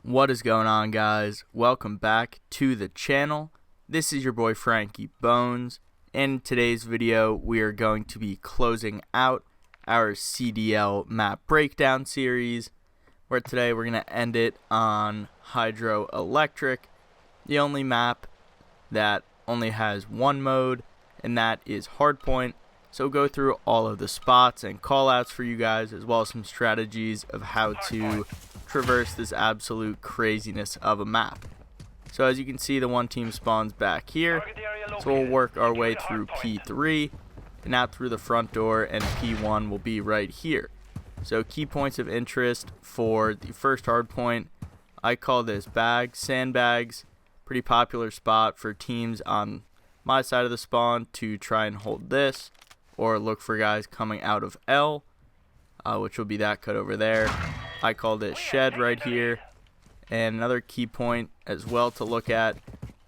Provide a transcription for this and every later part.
What is going on, guys? Welcome back to the channel. This is your boy Frankie Bones. In today's video, we are going to be closing out our CDL Map Breakdown Series, where today we're going to end it on Hydroelectric, the only map that only has one mode, and that is Hardpoint. So we'll go through all of the spots and callouts for you guys, as well as some strategies of how to traverse this absolute craziness of a map. So as you can see, the one team spawns back here, so we'll work our way through P3 and out through the front door, and P1 will be right here. So key points of interest for the first hardpoint, I call this sandbags. Pretty popular spot for teams on my side of the spawn to try and hold this, or look for guys coming out of L, which will be that cut over there. I call this shed right here. And another key point as well to look at,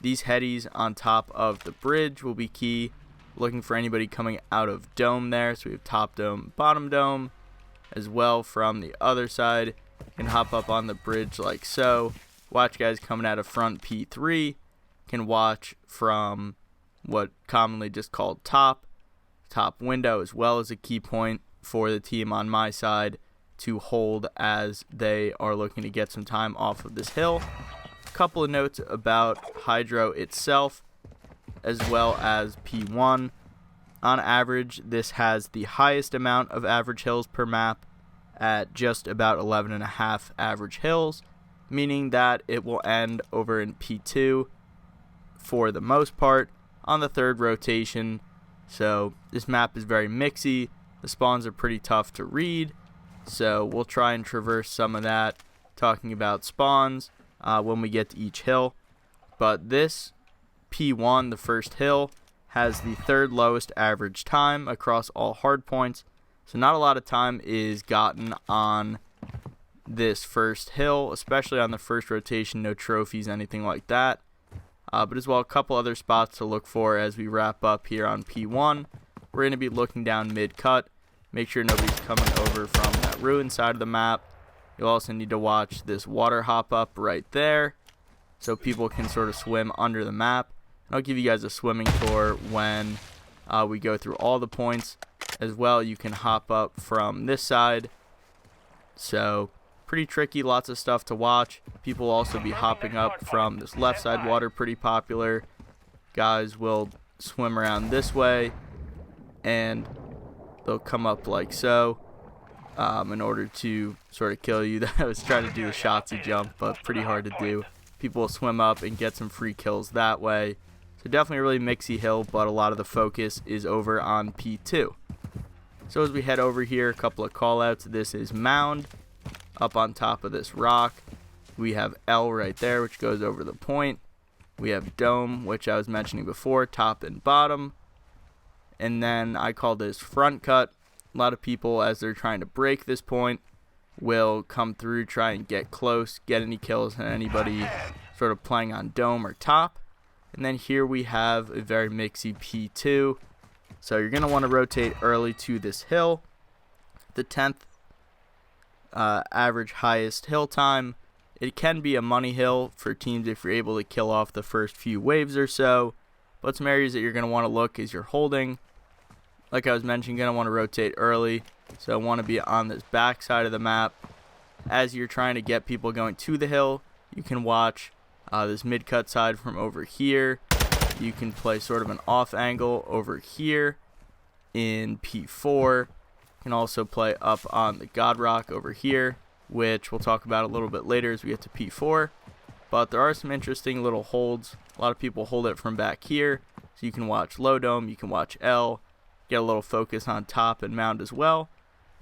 these headies on top of the bridge will be key. Looking for anybody coming out of dome there. So we have top dome, bottom dome. As well from the other side, you can hop up on the bridge like so. Watch guys coming out of front P3. Can watch from what commonly just called top window, as well as a key point for the team on my side to hold as they are looking to get some time off of this hill. A couple of notes about Hydro itself, as well as P1. On average, this has the highest amount of average hills per map at just about 11.5 average hills, meaning that it will end over in P2 for the most part on the third rotation. So this map is very mixy. The spawns are pretty tough to read, so we'll try and traverse some of that, talking about spawns when we get to each hill. But this P1, the first hill, has the third lowest average time across all hardpoints, so not a lot of time is gotten on this first hill, especially on the first rotation. No trophies, anything like that. But as well, a couple other spots to look for as we wrap up here on P1. We're going to be looking down mid-cut. Make sure nobody's coming over from that ruin side of the map. You'll also need to watch this water hop up right there, so people can sort of swim under the map. And I'll give you guys a swimming tour when we go through all the points. As well, you can hop up from this side. So pretty tricky, lots of stuff to watch. People will also be hopping up from this left side water, pretty popular. Guys will swim around this way, and they'll come up like so in order to sort of kill you. I was trying to do the Shotzi jump, but pretty hard to do. People will swim up and get some free kills that way. So definitely a really mixy hill, but a lot of the focus is over on P2. So as we head over here, a couple of callouts. This is Mound up on top of this rock. We have L right there, which goes over the point. We have Dome, which I was mentioning before, top and bottom. And then I call this front cut. A lot of people, as they're trying to break this point, will come through, try and get close, get any kills on anybody sort of playing on dome or top. And then here we have a very mixy P2. So you're going to want to rotate early to this hill. The 10th average highest hill time. It can be a money hill for teams if you're able to kill off the first few waves or so. But some areas that you're going to want to look is you're holding. Like I was mentioning, you're going to want to rotate early. So I want to be on this back side of the map. As you're trying to get people going to the hill, you can watch this mid-cut side from over here. You can play sort of an off angle over here in P4. You can also play up on the God Rock over here, which we'll talk about a little bit later as we get to P4. But there are some interesting little holds. A lot of people hold it from back here. So you can watch low dome, you can watch L, get a little focus on top and mound as well.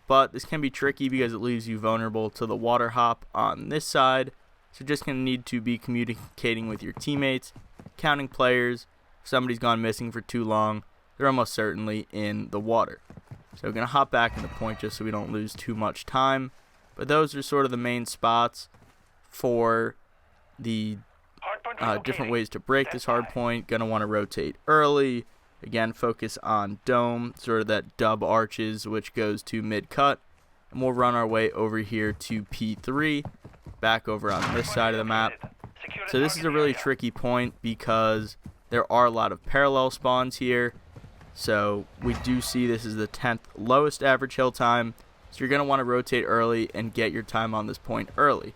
But this can be tricky because it leaves you vulnerable to the water hop on this side. So you're just going to need to be communicating with your teammates, counting players. If somebody's gone missing for too long, they're almost certainly in the water. So we're going to hop back into point just so we don't lose too much time. But those are sort of the main spots for the different ways to break this hard point. Going to want to rotate early. Again, focus on dome, sort of that dub arches, which goes to mid-cut. And we'll run our way over here to P3. back over on this side of the map. So this is a really tricky point because there are a lot of parallel spawns here. So we do see this is the 10th lowest average hill time. So you're going to want to rotate early and get your time on this point early.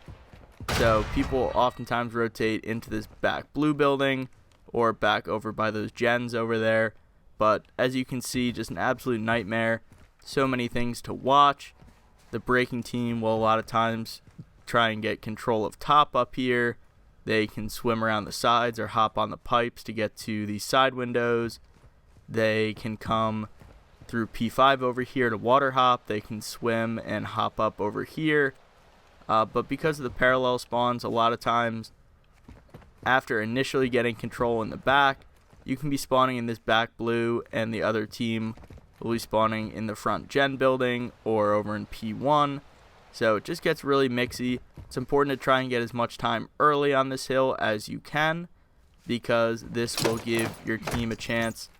So people oftentimes rotate into this back blue building or back over by those gens over there. But as you can see, just an absolute nightmare. So many things to watch. The breaking team will a lot of times try and get control of top up here. They can swim around the sides or hop on the pipes to get to these side windows. They can come through P5 over here to water hop. They can swim and hop up over here. But because of the parallel spawns, a lot of times after initially getting control in the back, you can be spawning in this back blue and the other team will be spawning in the front gen building or over in P1. So it just gets really mixy. It's important to try and get as much time early on this hill as you can, because this will give your team a chance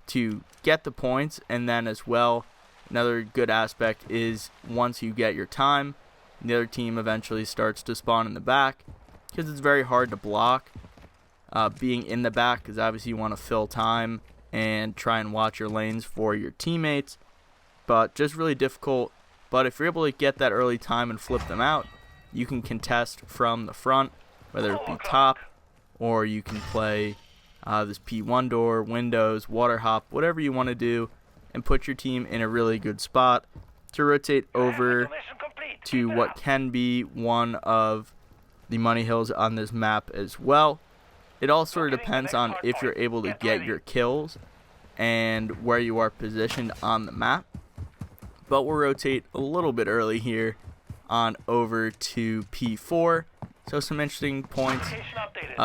to get the points. And then as well, another good aspect is once you get your time, the other team eventually starts to spawn in the back, because it's very hard to block being in the back, because obviously you want to fill time and try and watch your lanes for your teammates, but just really difficult. But if you're able to get that early time and flip them out, you can contest from the front, whether it be top, or you can play this P1 door, windows, water hop, whatever you want to do, and put your team in a really good spot to rotate over to what can be one of the money hills on this map as well. It all sort of depends on if you're able to get your kills and where you are positioned on the map. But we'll rotate a little bit early here on over to P4. So some interesting points.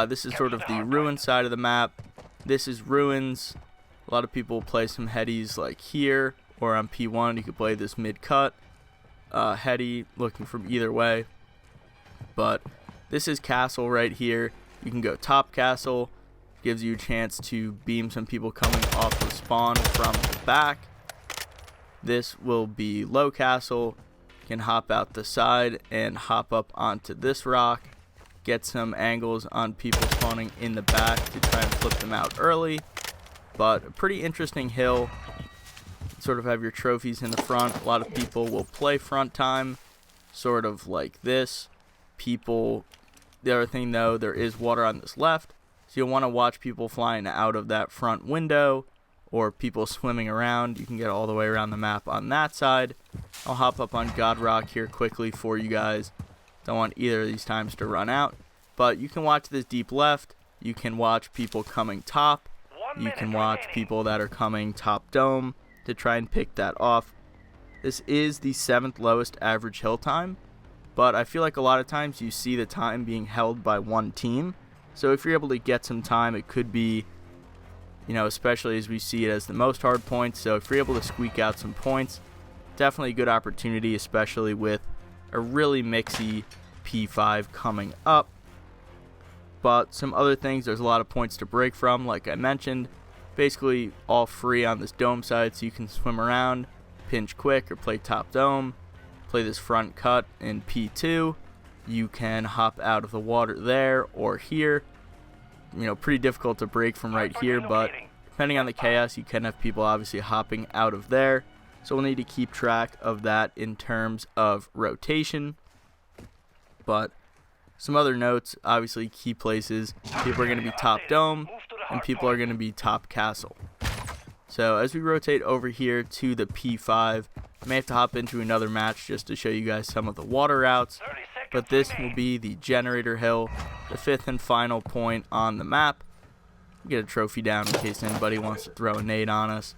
This is sort of the ruin side of the map. This is ruins. A lot of people play some headies like here, or on P1 you could play this mid-cut heady, looking from either way. But this is castle right here. You can go top castle, gives you a chance to beam some people coming off of spawn from the back. This will be low castle. You can hop out the side and hop up onto this rock, get some angles on people spawning in the back to try and flip them out early. But a pretty interesting hill. Sort of have your trophies in the front. A lot of people will play front time, sort of like this. The other thing though, there is water on this left, so you'll want to watch people flying out of that front window or people swimming around. You can get all the way around the map on that side. I'll hop up on God Rock here quickly for you guys. Don't want either of these times to run out, but you can watch this deep left. You can watch people coming top. You can watch people that are coming top dome to try and pick that off. This is the 7th lowest average hill time, but I feel like a lot of times you see the time being held by one team. So if you're able to get some time, it could be, especially as we see it as the most hard points. So if you're able to squeak out some points, definitely a good opportunity, especially with a really mixy P5 coming up. But some other things, there's a lot of points to break from, like I mentioned. Basically all free on this dome side, so you can swim around, pinch quick, or play top dome. Play this front cut in P2. You can hop out of the water there or here. Pretty difficult to break from right here, but depending on the chaos, you can have people obviously hopping out of there. So we'll need to keep track of that in terms of rotation. But some other notes, obviously key places, people are going to be top dome and people are going to be top castle. So as we rotate over here to the P5, I may have to hop into another match just to show you guys some of the water routes, but this will be the generator hill, the 5th and final point on the map. Get a trophy down in case anybody wants to throw a nade on us,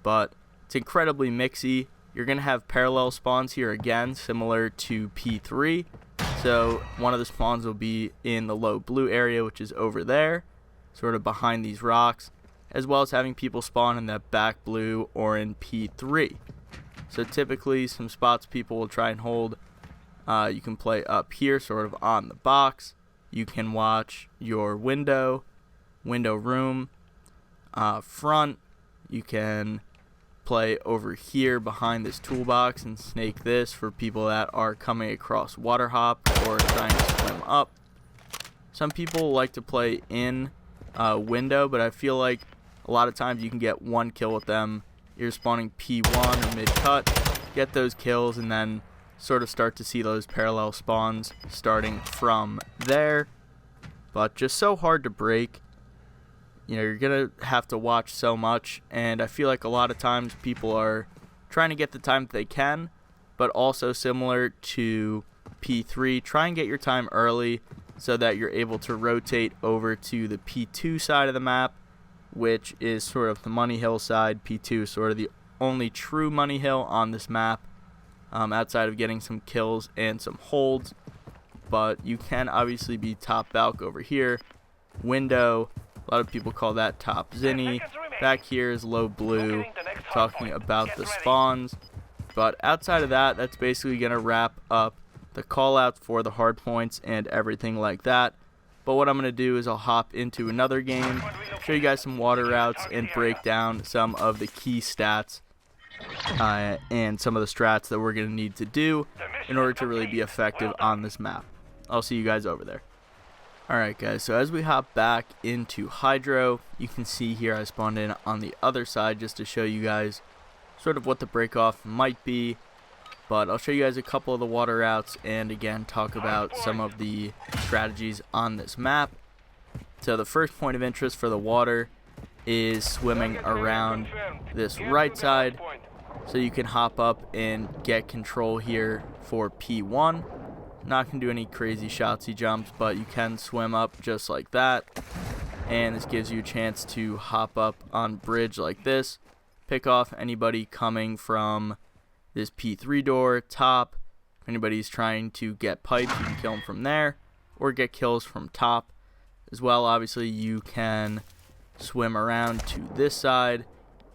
but it's incredibly mixy. You're going to have parallel spawns here again, similar to P3. So one of the spawns will be in the low blue area, which is over there, sort of behind these rocks, as well as having people spawn in that back blue or in P3. So typically some spots people will try and hold, you can play up here sort of on the box. You can watch your window room, front. You can play over here behind this toolbox and snake this for people that are coming across water hop or trying to swim up. Some people like to play in window, but I feel like a lot of times you can get one kill with them. You're spawning P1 or mid-cut, get those kills, and then sort of start to see those parallel spawns starting from there. But just so hard to break. You know, you're going to have to watch so much, and I feel like a lot of times people are trying to get the time that they can, but also similar to P3, try and get your time early so that you're able to rotate over to the P2 side of the map, which is sort of the money hill side. P2 is sort of the only true money hill on this map, outside of getting some kills and some holds. But you can obviously be top balk over here. Window, a lot of people call that top zinni. Back here is low blue, talking about the spawns. But outside of that, that's basically going to wrap up the callouts for the hard points and everything like that. But what I'm going to do is I'll hop into another game, show you guys some water routes, and break down some of the key stats and some of the strats that we're going to need to do in order to really be effective on this map. I'll see you guys over there. Alright guys, so as we hop back into Hydro, you can see here I spawned in on the other side just to show you guys sort of what the break off might be. But I'll show you guys a couple of the water routes and again talk about some of the strategies on this map. So the first point of interest for the water is swimming around this right side. So you can hop up and get control here for P1. Not going to do any crazy shotsy jumps, but you can swim up just like that. And this gives you a chance to hop up on bridge like this. Pick off anybody coming from this P3 door, top. If anybody's trying to get pipes, you can kill them from there. Or get kills from top. As well, obviously, you can swim around to this side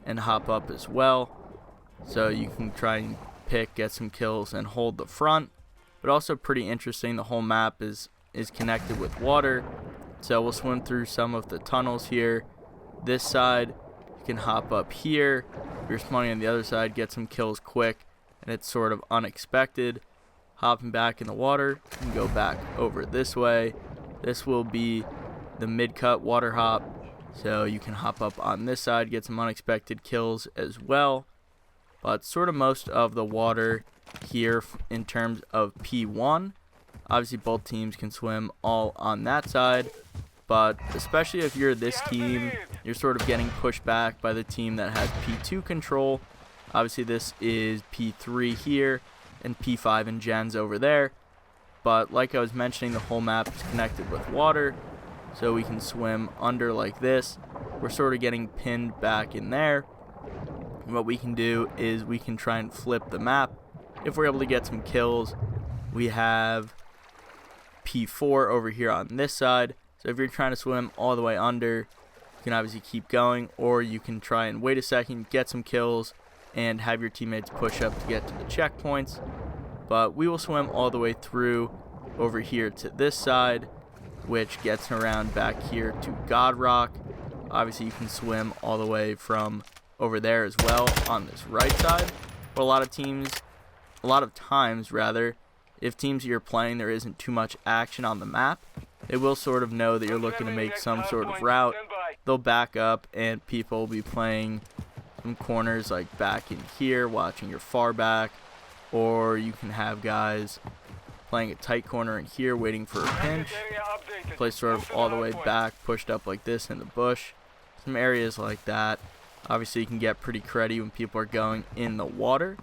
and hop up as well. So you can try and get some kills, and hold the front. But also pretty interesting, the whole map is connected with water. So we'll swim through some of the tunnels here. This side, you can hop up here. If you're spawning on the other side, get some kills quick, and it's sort of unexpected. Hopping back in the water, you can go back over this way. This will be the mid-cut water hop. So you can hop up on this side, get some unexpected kills as well. But sort of most of the water here in terms of P1. Obviously both teams can swim all on that side, but especially if you're this team, you're sort of getting pushed back by the team that has P2 control. Obviously this is P3 here and P5 and gens over there, but like I was mentioning, the whole map is connected with water, so we can swim under like this. We're sort of getting pinned back in there. And what we can do is we can try and flip the map. If we're able to get some kills, we have P4 over here on this side. So if you're trying to swim all the way under, you can obviously keep going, or you can try and wait a second, get some kills, and have your teammates push up to get to the checkpoints. But we will swim all the way through over here to this side, which gets around back here to God Rock. Obviously you can swim all the way from over there as well on this right side. But a lot of times, if teams you're playing there isn't too much action on the map, they will sort of know that you're looking to make some sort of route. They'll back up, and people will be playing some corners like back in here, watching your far back, or you can have guys playing a tight corner in here, waiting for a pinch. Play sort of all the way back, pushed up like this in the bush. Some areas like that. Obviously you can get pretty cruddy when people are going in the water.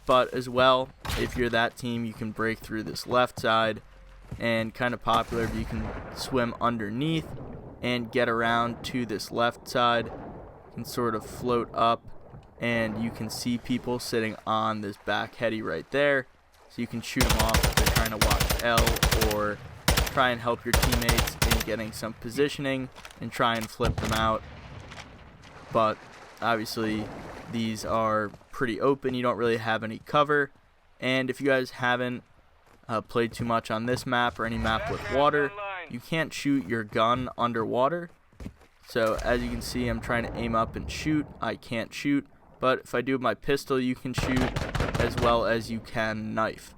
But as well, if you're that team, you can break through this left side, and kind of popular, you can swim underneath and get around to this left side. You can sort of float up, and you can see people sitting on this back heady right there. So you can shoot them off if they're trying to watch L, or try and help your teammates in getting some positioning and try and flip them out. But obviously these are pretty open, you don't really have any cover. And if you guys haven't played too much on this map or any map with water, you can't shoot your gun underwater. So as you can see, I'm trying to aim up and shoot. I can't shoot. but if I do my pistol, you can shoot as well as you can knife.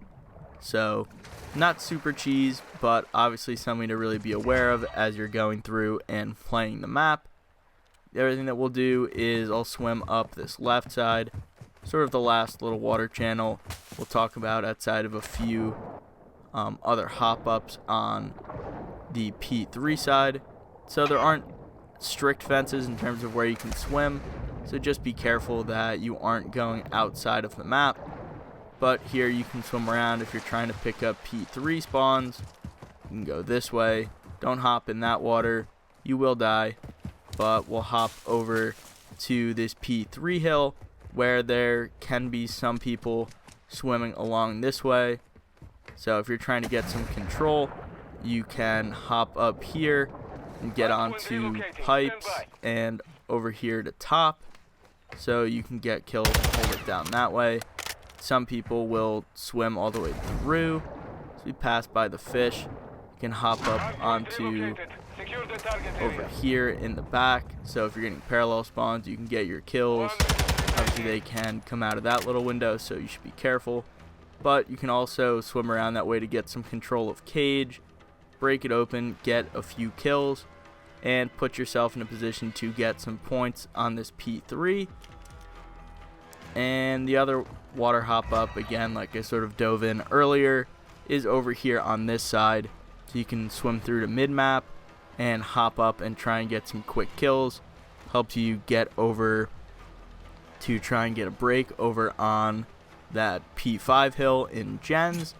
So not super cheese, but obviously something to really be aware of as you're going through and playing the map. The other thing that we'll do is I'll swim up this left side, sort of the last little water channel we'll talk about outside of a few other hop-ups on the P3 side. So there aren't strict fences in terms of where you can swim, so just be careful that you aren't going outside of the map. But here you can swim around if you're trying to pick up P3 spawns. You can go this way. Don't hop in that water, you will die. But we'll hop over to this P3 hill where there can be some people swimming along this way. So if you're trying to get some control, you can hop up here and get onto pipes and over here to top, so you can get kills and hold it down that way. Some people will swim all the way through. So we pass by the fish, you can hop up onto over here in the back. So if you're getting parallel spawns, you can get your kills. Obviously they can come out of that little window, so you should be careful. But you can also swim around that way to get some control of cage, break it open, get a few kills, and put yourself in a position to get some points on this P3. And the other water hop up, again, like I sort of dove in earlier, is over here on this side. So you can swim through to mid-map and hop up and try and get some quick kills. Helps you get over to try and get a break over on that P5 hill in gens.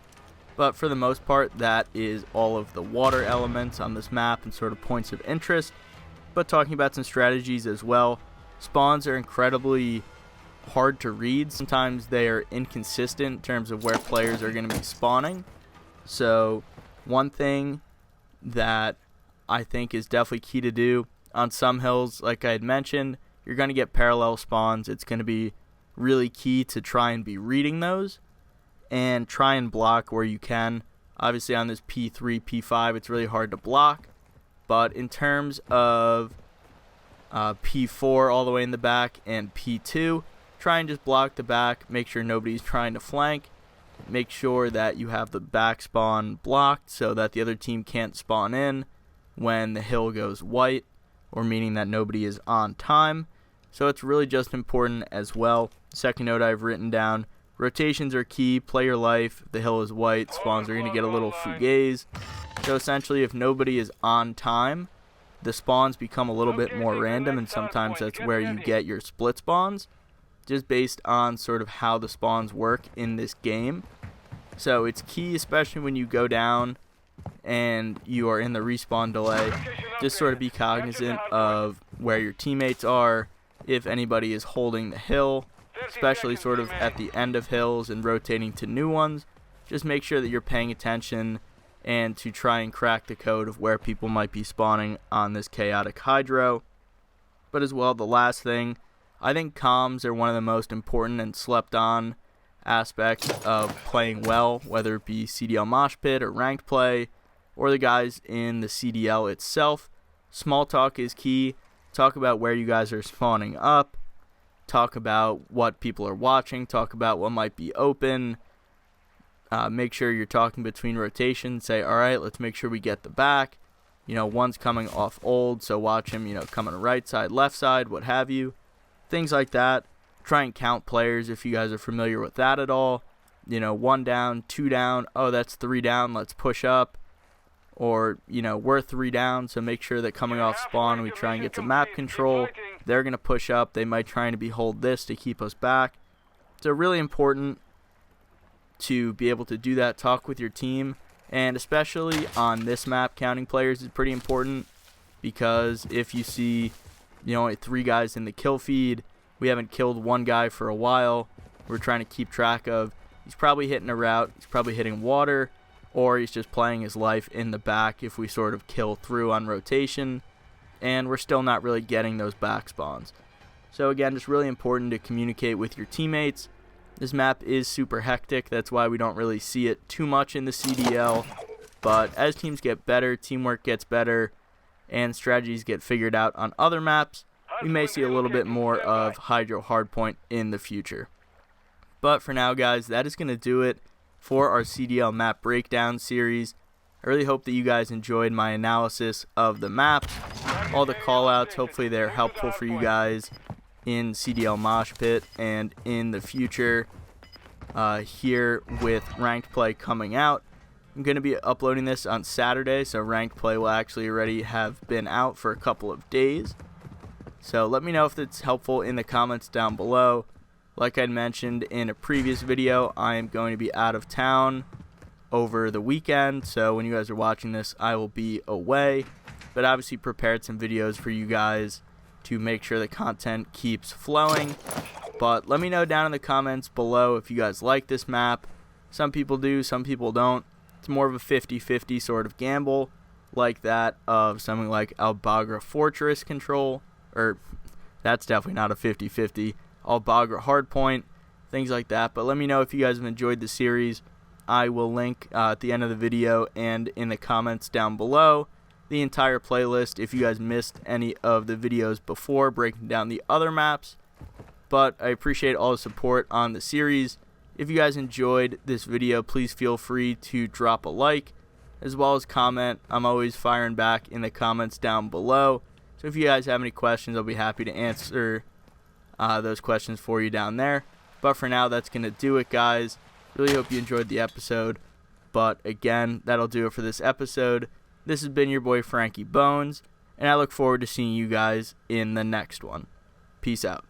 But for the most part, that is all of the water elements on this map and sort of points of interest. But talking about some strategies as well, spawns are incredibly hard to read. Sometimes they are inconsistent in terms of where players are going to be spawning. So one thing that I think is definitely key to do on some hills, like I had mentioned, you're going to get parallel spawns. It's going to be really key to try and be reading those and try and block where you can. Obviously on this P3, P5, it's really hard to block. But in terms of P4 all the way in the back and P2, try and just block the back. Make sure nobody's trying to flank. Make sure that you have the back spawn blocked so that the other team can't spawn in when the hill goes white, or meaning that nobody is on time. So it's really just important as well. Second note I've written down, rotations are key, play your life. If the hill is white, spawns are going to get a little fugaze. So essentially if nobody is on time, the spawns become a little bit more random, and sometimes that's where you get your split spawns, just based on sort of how the spawns work in this game. So it's key, especially when you go down and you are in the respawn delay, just sort of be cognizant of where your teammates are, if anybody is holding the hill, especially sort of at the end of hills and rotating to new ones. Just make sure that you're paying attention and to try and crack the code of where people might be spawning on this chaotic hydro. But as well, the last thing, I think comms are one of the most important and slept on aspects of playing well, whether it be CDL Mosh Pit or ranked play or the guys in the CDL itself. Small talk is key. Talk about where you guys are spawning up. Talk about what people are watching. Talk about what might be open. Make sure you're talking between rotations. Say, all right, let's make sure we get the back. One's coming off old, so watch him, coming right side, left side, what have you. Things like that. Try and count players if you guys are familiar with that at all. 1 down, 2 down. Oh, that's 3 down. Let's push up. Or, we're 3 down, so make sure that coming off spawn, we try and get some map control. They're going to push up. They might try and hold this to keep us back. So really important to be able to do that, talk with your team. And especially on this map, counting players is pretty important, because if you see, only 3 guys in the kill feed, we haven't killed 1 guy for a while, we're trying to keep track of, he's probably hitting a route, he's probably hitting water, or he's just playing his life in the back if we sort of kill through on rotation, and we're still not really getting those back spawns. So again, just really important to communicate with your teammates. This map is super hectic, that's why we don't really see it too much in the CDL, but as teams get better, teamwork gets better, and strategies get figured out on other maps, we may see a little bit more of Hydro Hardpoint in the future. But for now, guys, that is going to do it for our CDL Map Breakdown Series. I really hope that you guys enjoyed my analysis of the maps, all the callouts. Hopefully they're helpful for you guys in CDL Mosh Pit and in the future here with Ranked Play coming out. I'm going to be uploading this on Saturday, so Ranked Play will actually already have been out for a couple of days. So let me know if it's helpful in the comments down below. Like I mentioned in a previous video, I am going to be out of town over the weekend, so when you guys are watching this, I will be away. But obviously prepared some videos for you guys to make sure the content keeps flowing. But let me know down in the comments below if you guys like this map. Some people do, some people don't. It's more of a 50-50 sort of gamble, like that of something like Albagra Fortress Control, or that's definitely not a 50-50. Albagra Hardpoint, things like that. But let me know if you guys have enjoyed the series. I will link at the end of the video and in the comments down below the entire playlist if you guys missed any of the videos before breaking down the other maps. But I appreciate all the support on the series. If you guys enjoyed this video, please feel free to drop a like as well as comment. I'm always firing back in the comments down below. So if you guys have any questions, I'll be happy to answer those questions for you down there. But for now, that's going to do it, guys. Really hope you enjoyed the episode. But again, that'll do it for this episode. This has been your boy Frankie Bones, and I look forward to seeing you guys in the next one. Peace out.